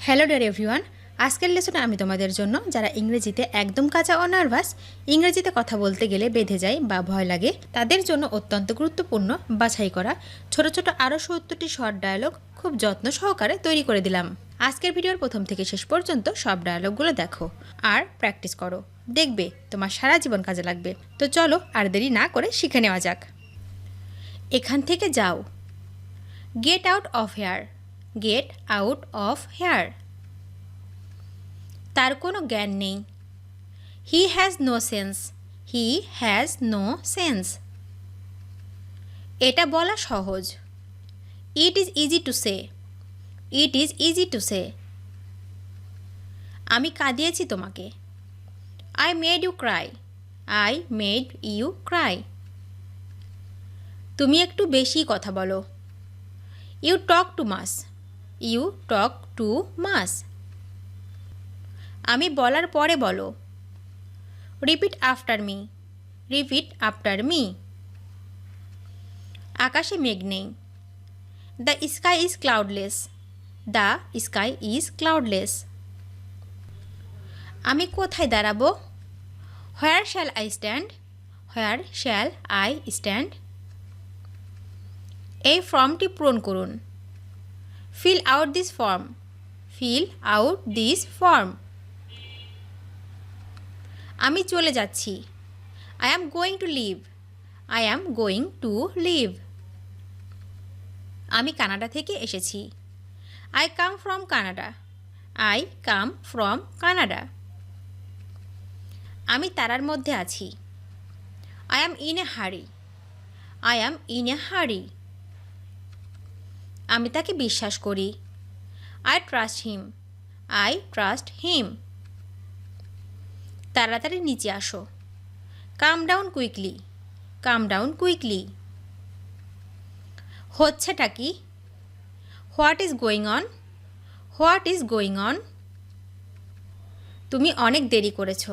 Hello dear everyone, আজকের লেসনে আমি তোমাদের জন্য যারা ইংরেজিতে একদম কাঁচা ও নার্ভাস, ইংরেজিতে কথা বলতে গেলে বেঁধে যায় বা ভয় লাগে, তাদের জন্য অত্যন্ত গুরুত্বপূর্ণ বাছাই করা ছোট ছোট আরও 70টি শর্ট ডায়ালগ খুব যত্ন সহকারে তৈরি করে দিলাম। আজকের ভিডিওর প্রথম থেকে শেষ পর্যন্ত সব ডায়ালগগুলো দেখো আর প্র্যাকটিস করো, দেখবে তোমার সারা জীবন কাজে লাগবে। তো চলো আর দেরি না করে শিখে নেওয়া যাক। এখান থেকে যাও। Get out of here. Get out of here. তার কোনো জ্ঞান নেই। He has no sense. He has no sense. এটা বলা সহজ। It is easy to say. It is easy to say. আমি কাঁদিয়েছি তোমাকে। I made you cry. I made you cry. তুমি একটু বেশি কথা বলো। You talk too much. You talk too much. আমি বলার পরে বলো। Repeat after me. Repeat after me. আকাশে মেঘ নেই। The sky is cloudless. The sky is cloudless. আমি কোথায় দাঁড়াবো? Where shall I stand? Where shall I stand? এই ফর্মটি পূরণ করুন। Fill out this form. Fill out this form. আমি চলে যাচ্ছি। I am going to leave. I am going to leave. আমি কানাডা থেকে এসেছি। I come from Canada. I come from Canada. আমি তারার মধ্যে আছি। আই অ্যাম ইন এ হারি। আই অ্যাম ইন এ হারি। আমি তাকে বিশ্বাস করি। I trust him. I trust him. তাড়াতাড়ি নিচে আসো। Come down quickly. Come down quickly. হচ্ছেটা কি? What is going on? What is going on? তুমি অনেক দেরি করেছ।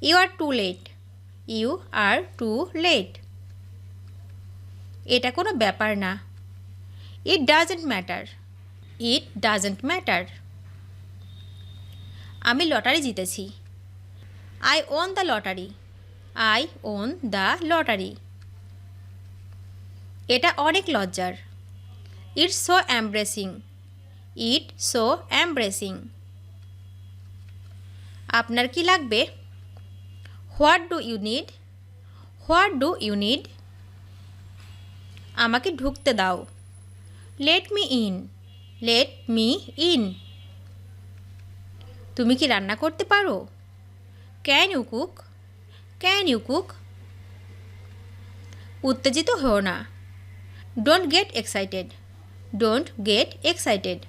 You are too late. You are too late. এটা কোনো ব্যাপার না। It doesn't matter. It doesn't matter. আমি লটারি জিতেছি। I won the lottery. I won the lottery. এটা অনেক লজ্জার। It's so embarrassing. It so embarrassing. আপনার কি লাগবে? What do you need? What do you need? আমাকে ঢুকতে দাও। Let me in. Let me in. তুমি কি রান্না করতে পারো? Can you cook? Can you cook? উত্তেজিত হও না। Don't get excited. Don't get excited.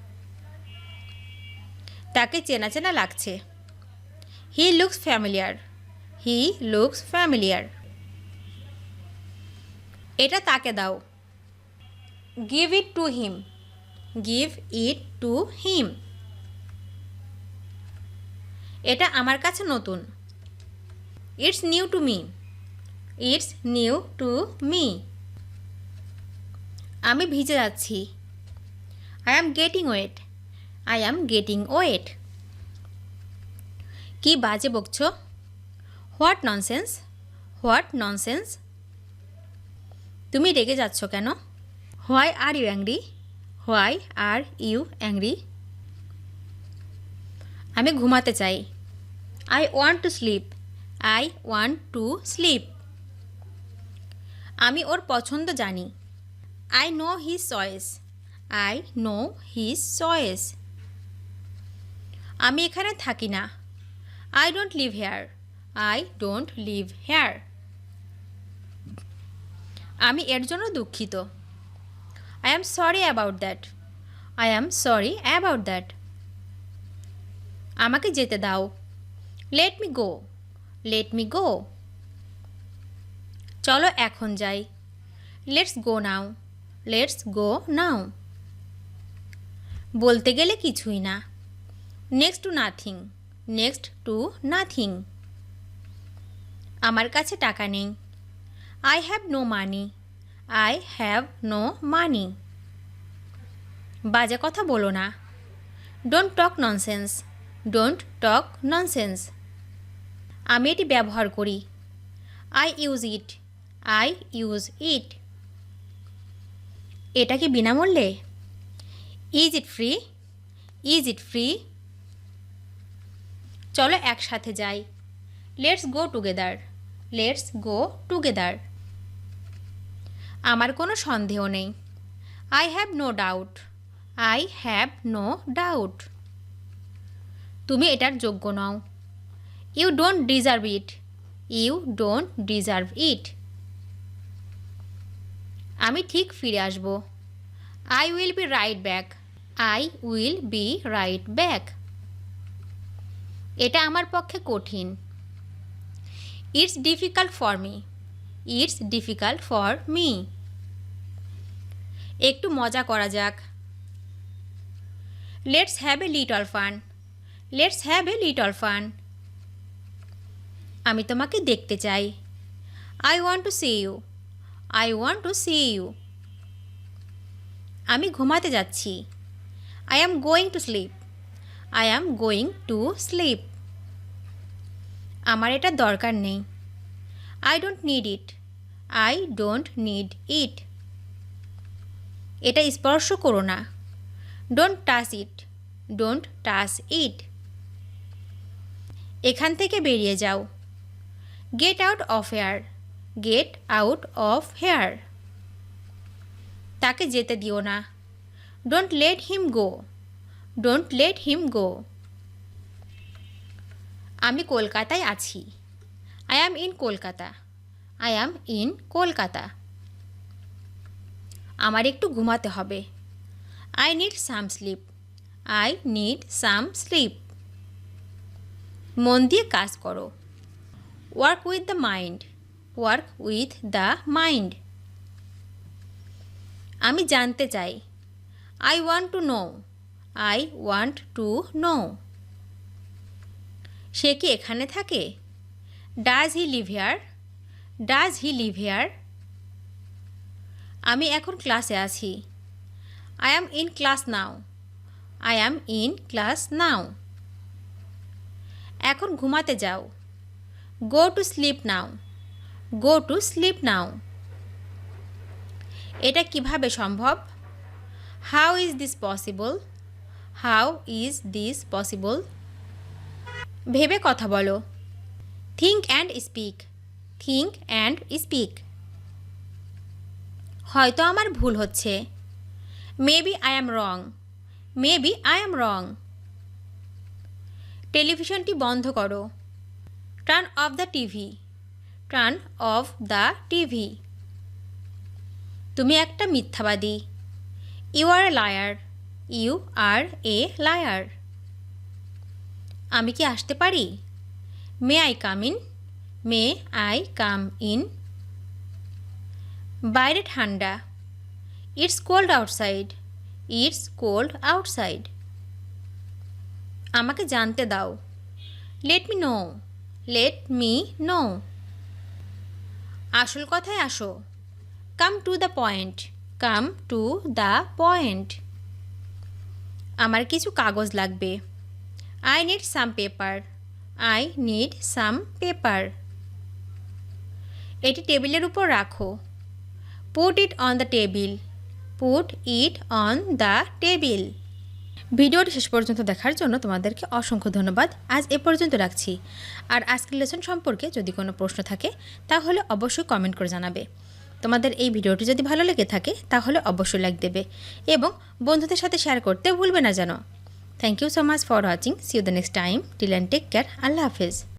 তাকে চেনা চেনা লাগছে। He looks familiar. He looks familiar. এটা তাকে দাও। Give it to him. Give it to him. এটা আমার কাছে নতুন। It's new to me. It's new to me. আমি ভিজে যাচ্ছি। I am getting wet. I am getting wet. কি বাজে বকছো? What nonsense? What nonsense? তুমি রেগে যাচ্ছ কেন? Why are you angry? Why are you angry? আমি ঘুমাতে চাই। I want to sleep. I want to sleep. আমি ওর পছন্দ জানি। I know his choice. I know his choice. আমি এখানে থাকি না। I don't live here. I don't live here. আমি এর জন্য দুঃখিত। I am sorry about that. I am sorry about that. আমাকে যেতে দাও। Let me go. Let me go. চলো এখন যাই। Let's go now. Let's go now. বলতে গেলে কিছুই না। Next to nothing. Next to nothing. আমার কাছে টাকা নেই। I have no money. I have no money. বাজে কথা বলো না। Don't talk nonsense, don't talk nonsense. আমি এটি ব্যবহার করি। I use it, I use it. এটা কি বিনামূল্যে? Is it free, is it free. চলো একসাথে যাই। Let's go together, let's go together. আমার কোনো সন্দেহ নেই। I have no doubt, I have no doubt. তুমি এটার যোগ্য নও। You don't deserve it, you don't deserve it. আমি ঠিক ফিরে আসব। I will be right back, I will be right back. এটা আমার পক্ষে কঠিন। It's difficult for me, it's difficult for me. একটু মজা করা যাক। Let's have a little fun, let's have a little fun. আমি তোমাকে দেখতে চাই। I want to see you, I want to see you. আমি ঘুমাতে যাচ্ছি। I am going to sleep, I am going to sleep. আমার এটা দরকার নেই। I don't need it, I don't need it. এটা স্পর্শ করো না। Don't touch it, don't touch it. এখান থেকে বেরিয়ে যাও। Get out of here, get out of here. তাকে যেতে দিও না। Don't let him go, don't let him go. আমি কলকাতায় আছি। I am in Kolkata, I am in Kolkata. আমার একটু ঘুমাতে হবে। I need some sleep, I need some sleep. মন দিয়ে কাজ করো। Work with the mind, work with the mind. আমি জানতে চাই। I want to know, I want to know. সে কি এখানে থাকে? Does he live here, does he live here. আমি এখন ক্লাসে আছি। I am in class now, I am in class now. এখন ঘুমাতে যাও। Go to sleep now, go to sleep now. এটা কিভাবে সম্ভব? How is this possible, how is this possible. ভেবে কথা বলো। Think and speak, think and speak. হয়তো আমার ভুল হচ্ছে। Maybe I am wrong, maybe I am wrong. টেলিভিশনটি বন্ধ করো। Turn off the TV, turn off the TV. তুমি একটা মিথ্যাবাদী। You are a liar, you are a liar. আমি কি আসতে পারি? May I come in, may I come in. বাইরে ঠান্ডা। It's cold outside, it's cold outside. আমাকে জানতে দাও। Let me know, let me know. আসল কথায় আসো। Come to the point, come to the point. আমার কিছু কাগজ লাগবে। I need some paper, I need some paper. এটি টেবিলের উপর রাখো। Put it on the table, put it on the table. ভিডিওটি শেষ পর্যন্ত দেখার জন্য তোমাদেরকে অসংখ্য ধন্যবাদ। আজ এ পর্যন্ত রাখছি। আর আজকের লেসন সম্পর্কে যদি কোনো প্রশ্ন থাকে তাহলে অবশ্যই কমেন্ট করে জানাবে। তোমাদের এই ভিডিওটি যদি ভালো লেগে থাকে তাহলে অবশ্যই লাইক দেবে এবং বন্ধুদের সাথে শেয়ার করতে ভুলবে না যেন। Thank you so much for watching. See you the next time. Till and take care. আল্লাহ হাফেজ।